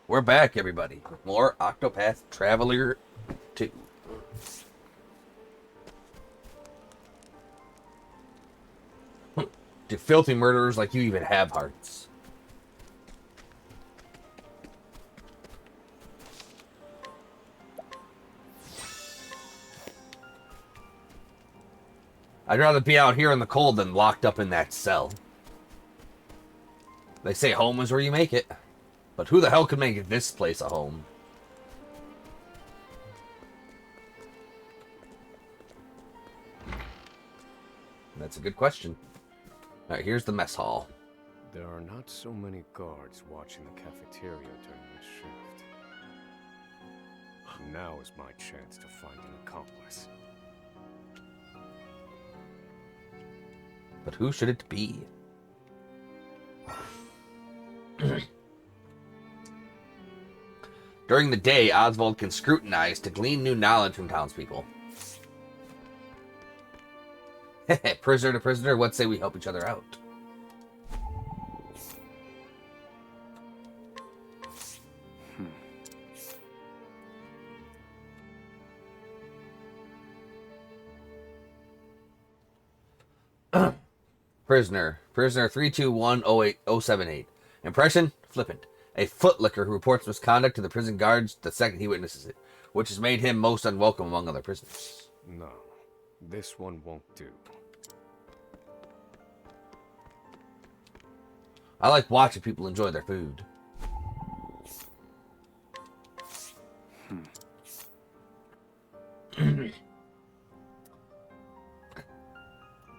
We're back, everybody. More Octopath Traveler 2. Do filthy murderers like you even have hearts? I'd rather be out here in the cold than locked up in that cell. They say home is where you make it. But who the hell could make this place a home? That's a good question. Alright, here's the mess hall. There are not so many guards watching the cafeteria during this shift. Now is my chance to find an accomplice. But who should it be? During the day, Oswald can scrutinize to glean new knowledge from townspeople. Prisoner to prisoner, what say we help each other out? Prisoner 32108078. Impression? Flippant. A footlicker who reports misconduct to the prison guards the second he witnesses it, which has made him most unwelcome among other prisoners. No, this one won't do. I like watching people enjoy their food.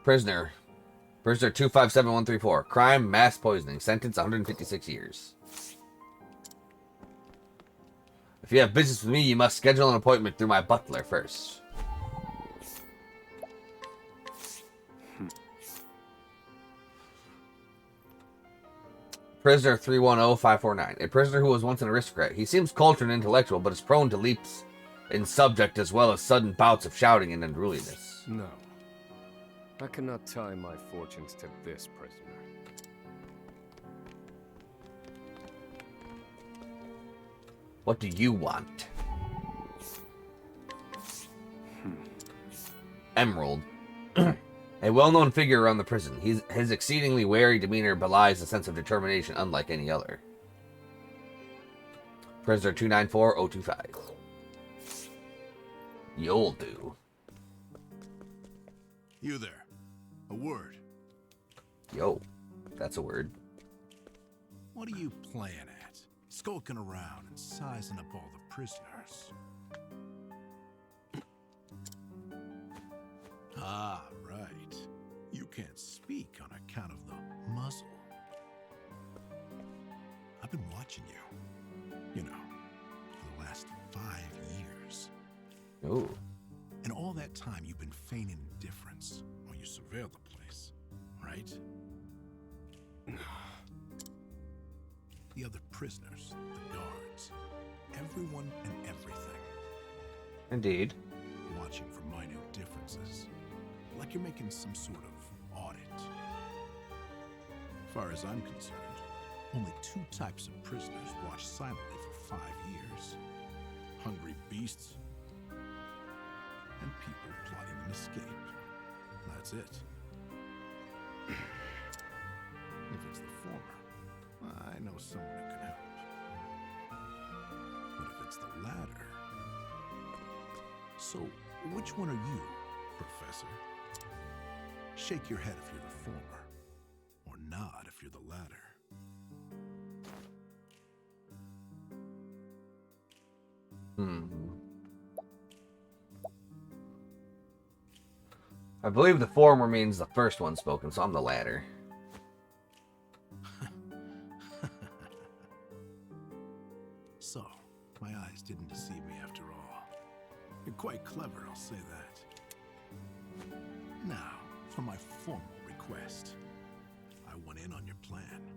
Prisoner 257134. Crime, mass poisoning. Sentence 156 years. If you have business with me, you must schedule an appointment through my butler first. Prisoner 310549. A prisoner who was once an aristocrat. He seems cultured and intellectual, but is prone to leaps in subject as well as sudden bouts of shouting and unruliness. No. I cannot tie my fortunes to this prisoner. What do you want? Emerald. A well-known figure around the prison. His exceedingly wary demeanor belies a sense of determination unlike any other. Prisoner 294025. You'll do. You there. A word. Yo, that's a word. What are you playing at? Skulking around and sizing up all the prisoners. Ah, right. You can't speak on account of the muzzle. I've been watching you. You know, for the last 5 years. Oh. And all that time you've been feigning indifference while you surveil the place, right? The other prisoners, the guards, everyone and everything. Indeed. Watching for minute differences. Like you're making some sort of audit. As far as I'm concerned, only 2 types of prisoners watch silently for 5 years. Hungry beasts and people plotting an escape. That's it. If it's the former, I know someone who can help. But if it's the latter... So, which one are you, Professor? Shake your head if you're the former, or nod if you're the latter. I believe the former means the first one spoken, so I'm the latter. So, my eyes didn't deceive me after all. You're quite clever, I'll say that. Now, for my formal request. I want in on your plan.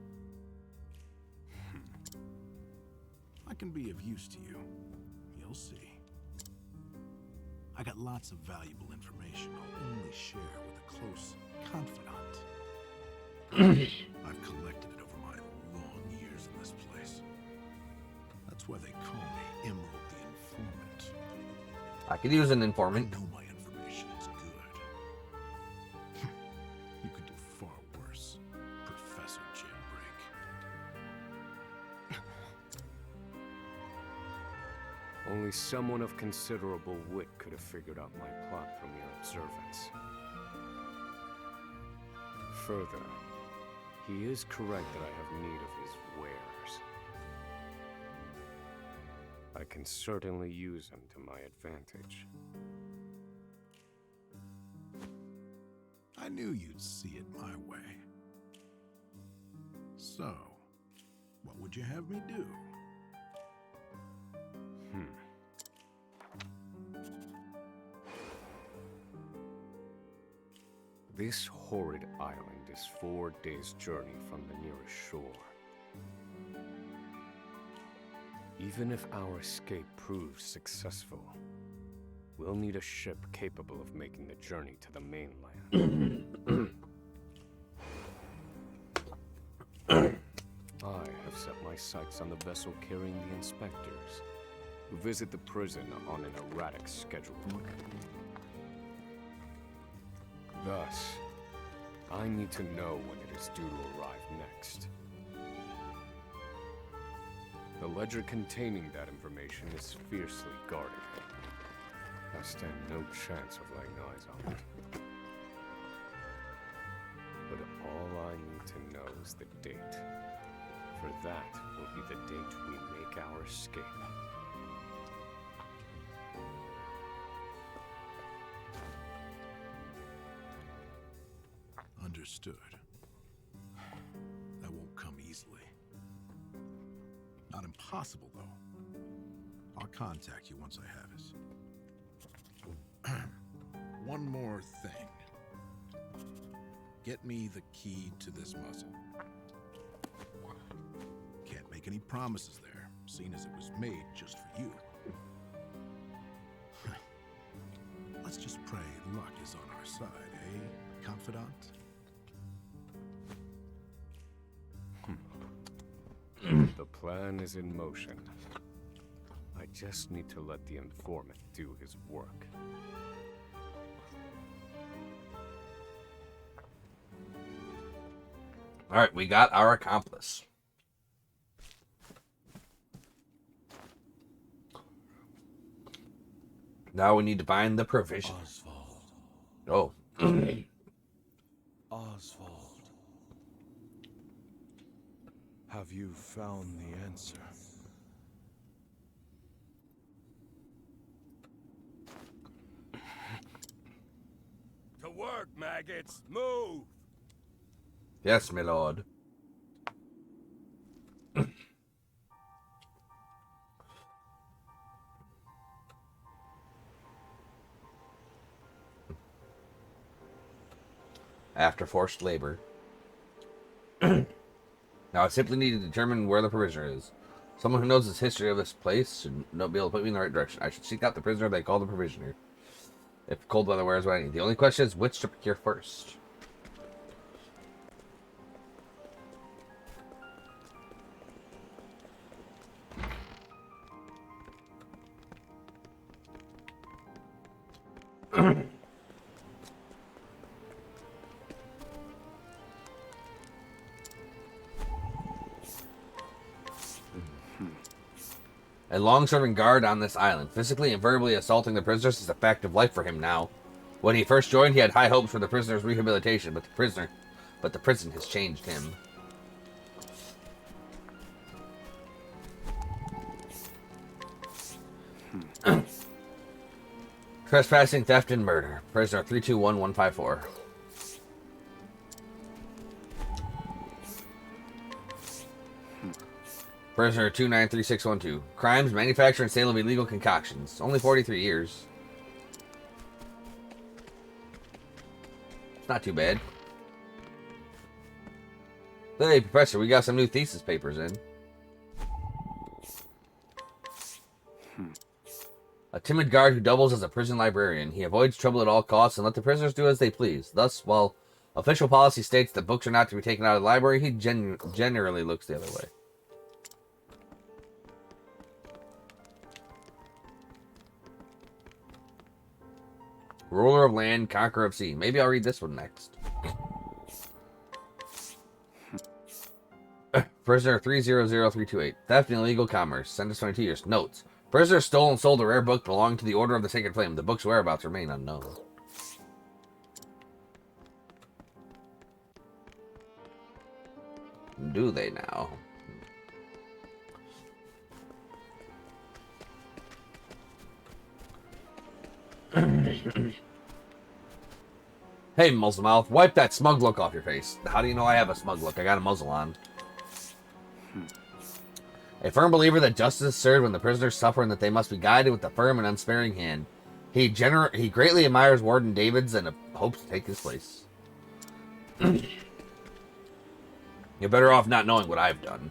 I can be of use to you. You'll see. I got lots of valuable information I'll only share with a close confidant. I've collected it over my long years in this place. That's why they call me Emerald the Informant. I could use an I informant. know my information is good. You could do far worse, Professor Jailbreak. Only someone of considerable wit could have figured out my plot from your observance. Further, he is correct that I have need of his wares. I can certainly use him to my advantage. I knew you'd see it my way. So, what would you have me do? This horrid island is 4 days' journey from the nearest shore. Even if our escape proves successful, we'll need a ship capable of making the journey to the mainland. I have set my sights on the vessel carrying the inspectors, who visit the prison on an erratic schedule. Thus, I need to know when it is due to arrive next. The ledger containing that information is fiercely guarded. I stand no chance of laying eyes on it. But all I need to know is the date. For that will be the date we make our escape. Understood. That won't come easily. Not impossible, though. I'll contact you once I have it. One more thing. Get me the key to this muzzle. Can't make any promises there, seeing as it was made just for you. Let's just pray luck is on our side, eh, confidant? The plan is in motion. I just need to let the informant do his work. All right, we got our accomplice. Now we need to find the provision. Oswald. Oh. Oswald. Have you found the answer? To work, maggots! Move! Yes, my lord. After forced labor. Now I simply need to determine where the prisoner is. Someone who knows the history of this place should be able to put me in the right direction. I should seek out the prisoner they call the provisioner. If cold weather wears what I need. The only question is which to procure first. A long-serving guard on this island. Physically and verbally assaulting the prisoners is a fact of life for him now. When he first joined, he had high hopes for the prisoner's rehabilitation, but the prison has changed him. Trespassing, theft, and murder. Prisoner 321154. Prisoner 293612. Crimes, manufacture, and sale of illegal concoctions. Only 43 years. It's not too bad. Hey, Professor, we got some new thesis papers in. A timid guard who doubles as a prison librarian. He avoids trouble at all costs and let the prisoners do as they please. Thus, while official policy states that books are not to be taken out of the library, he generally looks the other way. Ruler of land, conqueror of sea. Maybe I'll read this one next. Prisoner 300328. Theft and illegal commerce. Sentence 22 years. Notes. Prisoner stole and sold a rare book belonging to the Order of the Sacred Flame. The book's whereabouts remain unknown. Do they now? Hey, muzzle mouth, wipe that smug look off your face. How do you know I have a smug look? I got a muzzle on. A firm believer that justice is served when the prisoners suffer and that they must be guided with a firm and unsparing hand. He greatly admires Warden Davids and hopes to take his place. You're better off not knowing what I've done.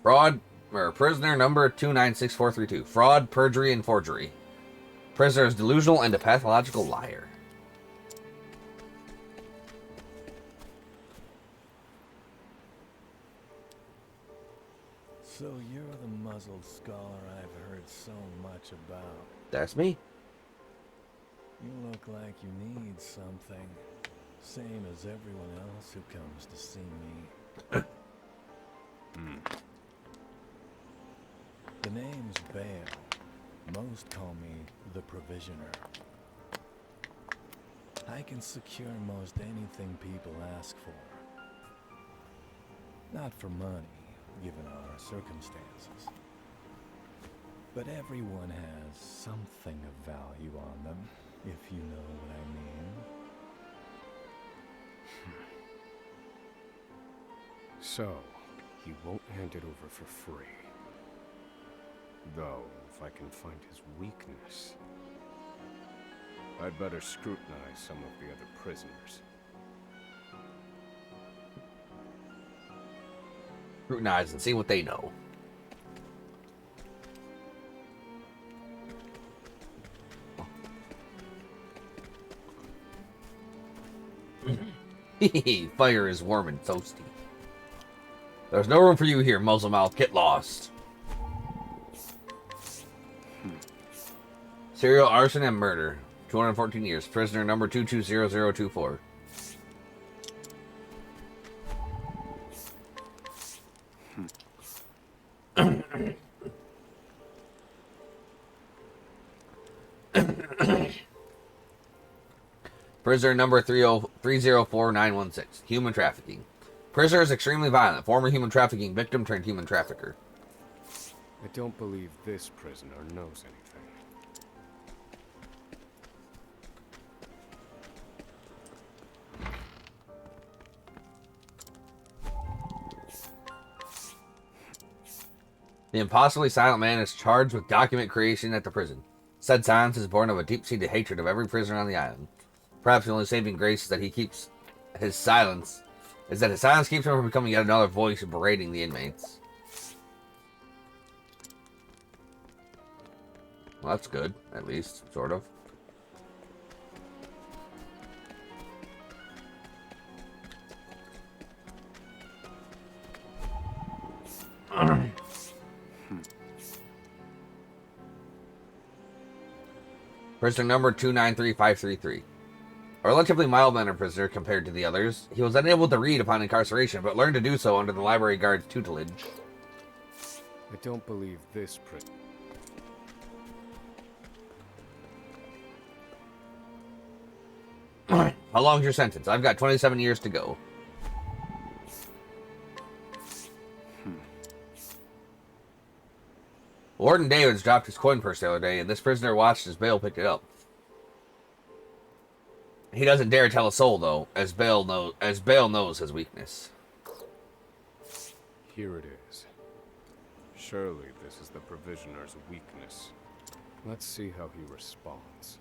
Fraud, or prisoner number 296432. Fraud, perjury, and forgery. Prisoner is delusional and a pathological liar. So you're the muzzled scholar I've heard so much about. That's me. You look like you need something. Same as everyone else who comes to see me. The name's Bale. Most call me the Provisioner. I can secure most anything people ask for. Not for money, given our circumstances. But everyone has something of value on them, if you know what I mean. So, he won't hand it over for free. Though, if I can find his weakness, I'd better scrutinize some of the other prisoners. Scrutinize and see what they know. Fire is warm and toasty. There's no room for you here, muzzle mouth. Get lost. Serial arson and murder. 214 years. Prisoner number 220024. Prisoner number 304916. Human trafficking. Prisoner is extremely violent. Former human trafficking victim turned human trafficker. I don't believe this prisoner knows anything. The impossibly silent man is charged with document creation at the prison. Said silence is born of a deep-seated hatred of every prisoner on the island. Perhaps the only saving grace is that he keeps his silence. Is that his silence keeps him from becoming yet another voice berating the inmates. Well, that's good, at least, sort of. Prisoner number 293533. A relatively mild-mannered prisoner compared to the others, he was unable to read upon incarceration, but learned to do so under the library guard's tutelage. I don't believe this prisoner. How long's your sentence? I've got 27 years to go. Warden Davids dropped his coin purse the other day, and this prisoner watched as Bale picked it up. He doesn't dare tell a soul, though, as Bale knows his weakness. Here it is. Surely this is the Provisioner's weakness. Let's see how he responds.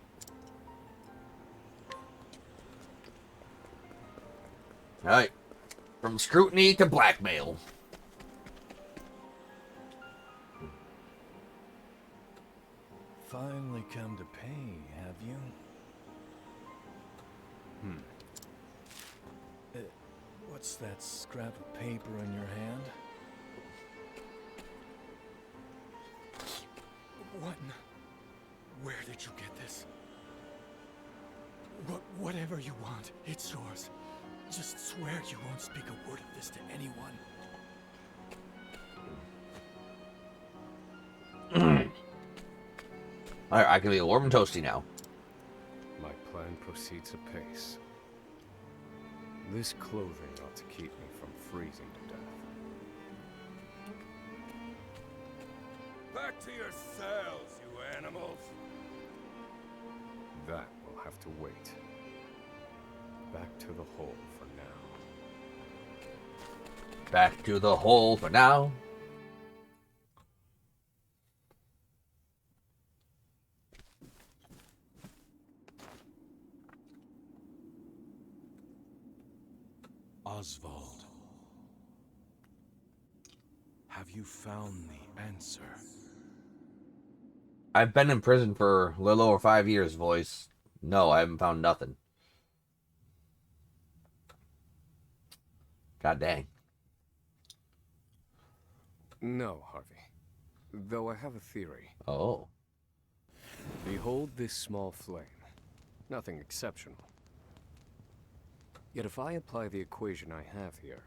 Alright. From scrutiny to blackmail. Finally come to pay, have you? What's that scrap of paper in your hand? Where did you get this? Whatever you want, it's yours. Just swear you won't speak a word of this to anyone. Alright, I can be warm and toasty now. My plan proceeds apace. This clothing ought to keep me from freezing to death. Back to your cells, you animals. That will have to wait. Back to the hole for now. Back to the hole for now. Oswald, have you found the answer? I've been in prison for a little over 5 years, voice. No, I haven't found nothing. God dang. No, Harvey. Though I have a theory. Oh. Behold this small flame. Nothing exceptional. Yet if I apply the equation I have here,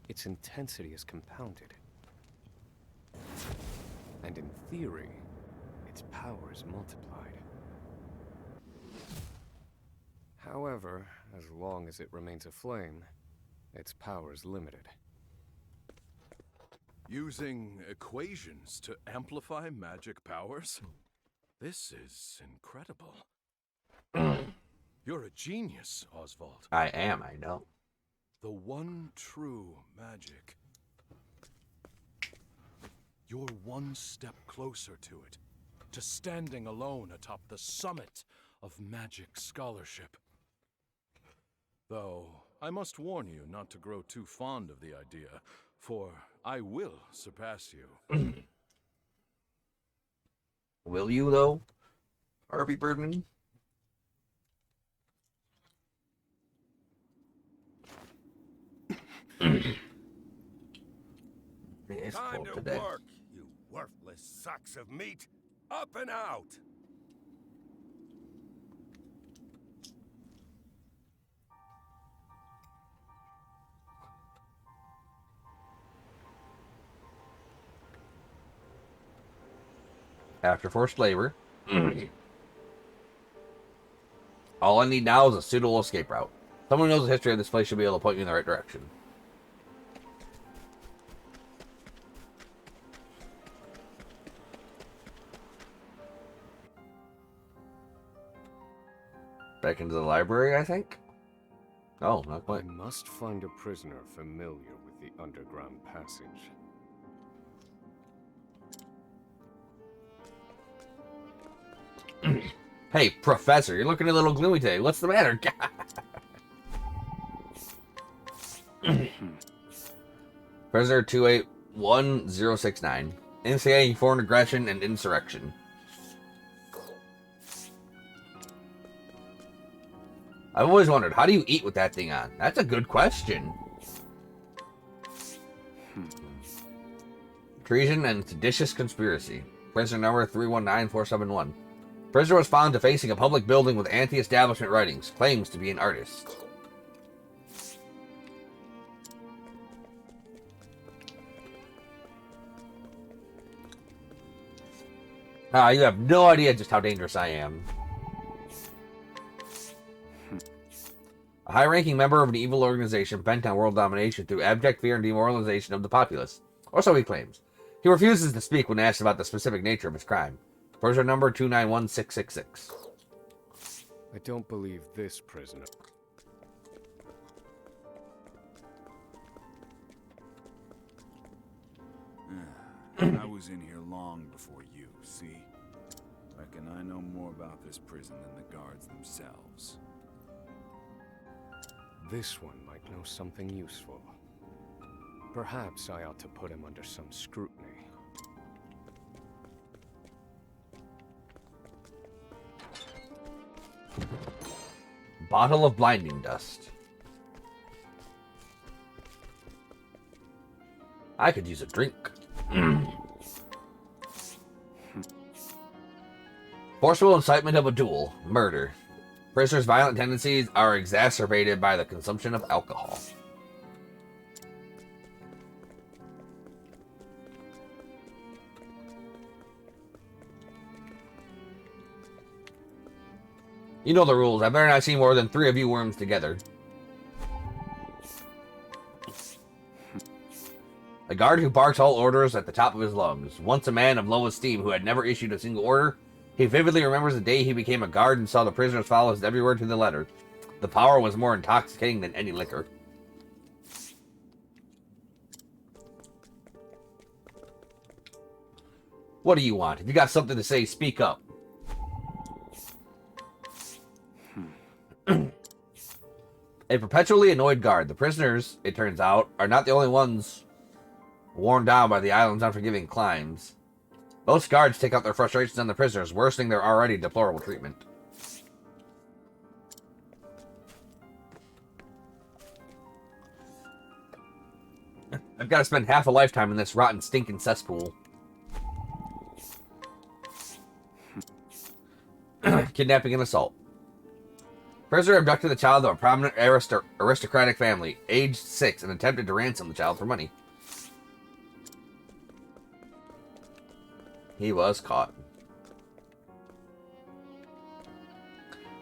its intensity is compounded. And in theory, its power is multiplied. However, as long as it remains a flame, its power is limited. Using equations to amplify magic powers? This is incredible. You're a genius, Oswald. I am, I know. The one true magic. You're one step closer to it, to standing alone atop the summit of magic scholarship. Though, I must warn you not to grow too fond of the idea, for I will surpass you. Will you, though? Harvey Birdman? It's Time cold to today. work, you worthless sacks of meat. Up and out. After forced labor. All I need now is a suitable escape route. Someone who knows the history of this place should be able to point me in the right direction. Back into the library, I think? Oh, not I quite. must find a prisoner familiar with the underground passage. Hey, Professor, you're looking a little gloomy today. What's the matter? Prisoner 281069. Instigating foreign aggression and insurrection. I've always wondered, how do you eat with that thing on? That's a good question. Treason and seditious conspiracy. Prisoner number 319471. Prisoner was found defacing a public building with anti-establishment writings. Claims to be an artist. You have no idea just how dangerous I am. A high-ranking member of an evil organization bent on world domination through abject fear and demoralization of the populace. Or so he claims. He refuses to speak when asked about the specific nature of his crime. Prisoner number 291666. I don't believe this prisoner. I was in here long before you, see? Reckon I know more about this prison than the guards themselves. This one might know something useful. Perhaps I ought to put him under some scrutiny. Bottle of blinding dust. I could use a drink. Forcible incitement of a duel. Murder. Prisoners' violent tendencies are exacerbated by the consumption of alcohol. You know the rules. I better not see more than 3 of you worms together. A guard who barks all orders at the top of his lungs. Once a man of low esteem who had never issued a single order, he vividly remembers the day he became a guard and saw the prisoners follow his every word to the letter. The power was more intoxicating than any liquor. What do you want? If you got something to say, speak up. A perpetually annoyed guard. The prisoners, it turns out, are not the only ones worn down by the island's unforgiving climes. Most guards take out their frustrations on the prisoners, worsening their already deplorable treatment. I've got to spend half a lifetime in this rotten, stinking cesspool. Kidnapping and assault. Prisoner abducted the child of a prominent aristocratic family, aged 6, and attempted to ransom the child for money. He was caught.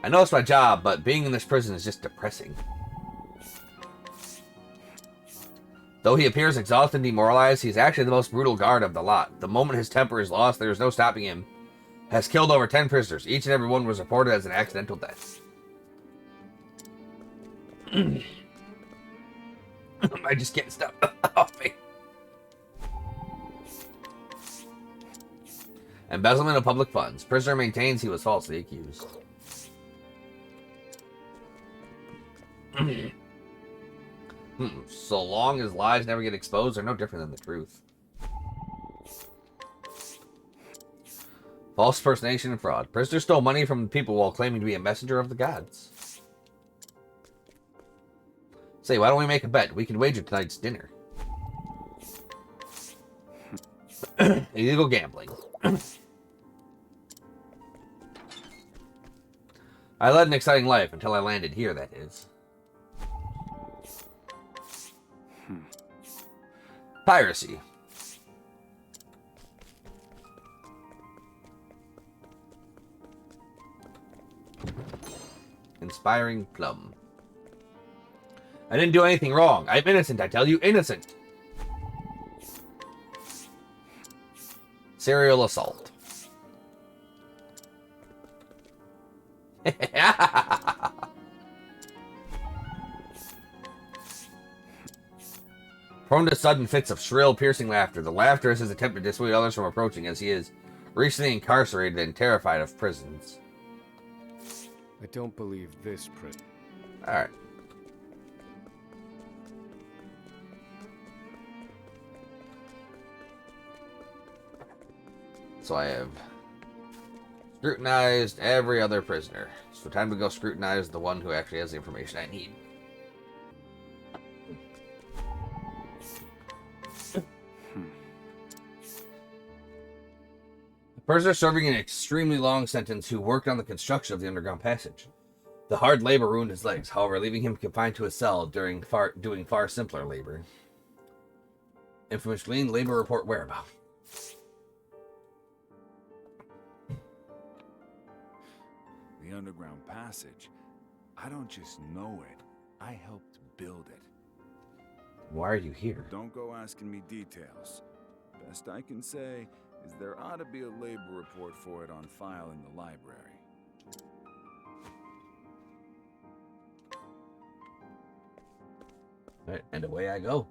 I know it's my job, but being in this prison is just depressing. Though he appears exhausted and demoralized, he's actually the most brutal guard of the lot. The moment his temper is lost, there is no stopping him. Has killed over 10 prisoners. Each and every one was reported as an accidental death. I just can't stop off me. Embezzlement of public funds. Prisoner maintains he was falsely accused. So long as lies never get exposed, they're no different than the truth. False impersonation and fraud. Prisoner stole money from people while claiming to be a messenger of the gods. Say, why don't we make a bet? We can wager tonight's dinner. Illegal gambling. I led an exciting life until I landed here, that is. Piracy. Inspiring plum. I didn't do anything wrong. I'm innocent, I tell you, innocent. Serial assault. Prone to sudden fits of shrill, piercing laughter. The laughter is his attempt to dissuade others from approaching, as he is recently incarcerated and terrified of prisons. I don't believe this prison. Alright. So I have scrutinized every other prisoner. So time to go scrutinize the one who actually has the information I need. The prisoner serving an extremely long sentence who worked on the construction of the underground passage. The hard labor ruined his legs, however, leaving him confined to a cell doing far simpler labor. Infamous glean, labor report whereabouts. The underground passage. I don't just know it. I helped build it. Why are you here? Don't go asking me details. Best I can say is there ought to be a labor report for it on file in the library. Right, and away I go.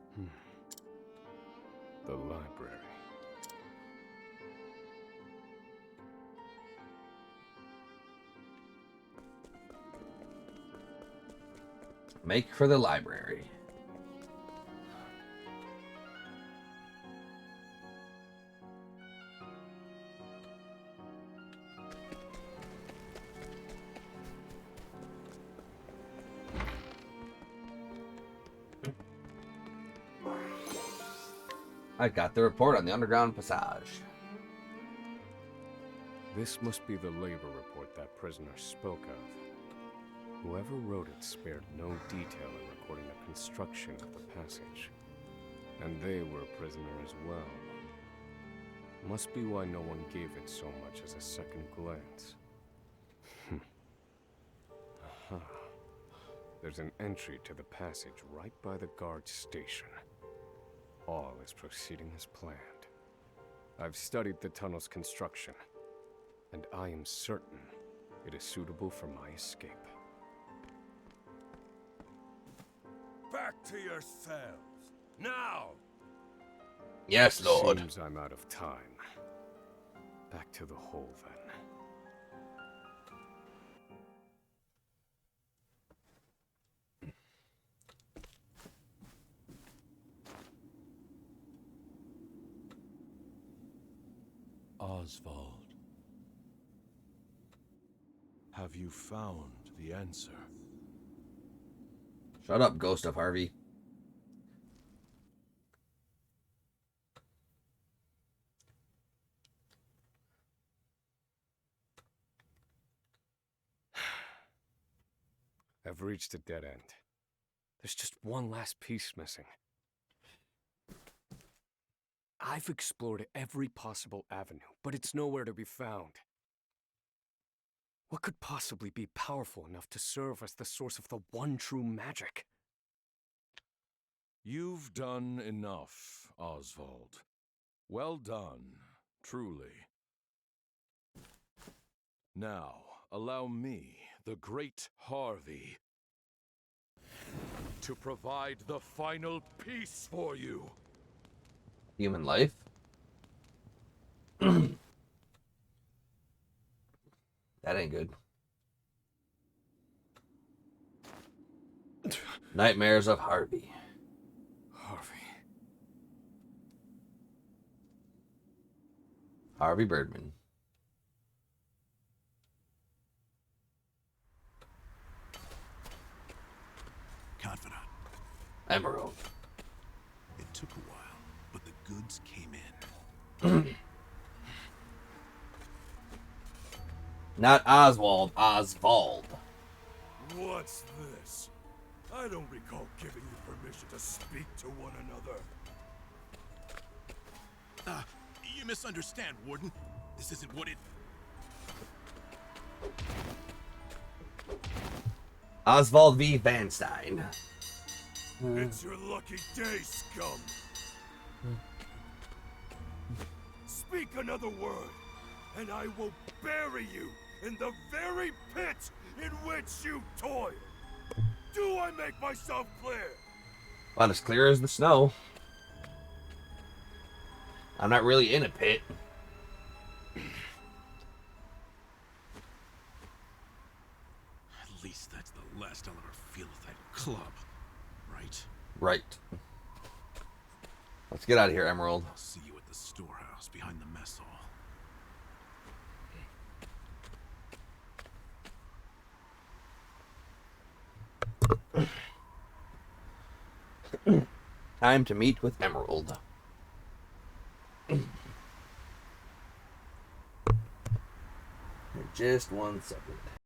The library. Make for the library. I got the report on the underground passage. This must be the labor report that prisoner spoke of. Whoever wrote it spared no detail in recording the construction of the passage. And they were a prisoner as well. Must be why no one gave it so much as a second glance. Aha. There's an entry to the passage right by the guard station. All is proceeding as planned. I've studied the tunnel's construction, and I am certain it is suitable for my escape. Back to your cells. Now! Yes, Lord. Seems I'm out of time. Back to the hole, then. Oswald. Have you found the answer? Shut up, Ghost of Harvey. I've reached a dead end. There's just one last piece missing. I've explored every possible avenue, but it's nowhere to be found. What could possibly be powerful enough to serve as the source of the one true magic? You've done enough, Oswald. Well done, truly. Now, allow me, the great Harvey, to provide the final piece for you. Human life? That ain't good. Nightmares of Harvey. Harvey Birdman. Confidant. Emerald. It took a while, but the goods came in. Not Oswald, Oswald. What's this? I don't recall giving you permission to speak to one another. You misunderstand, Warden. This isn't what it... Oswald v. Van Stein. It's your lucky day, scum. Speak another word, and I will bury you in the very pit in which you toil. Do I make myself clear? About as clear as the snow. I'm not really in a pit. At least that's the last I'll ever feel of that club, right? Right. Let's get out of here, Emerald. I'll see you at the storehouse behind the mess hall. Time to meet with Emerald. Just 1 second.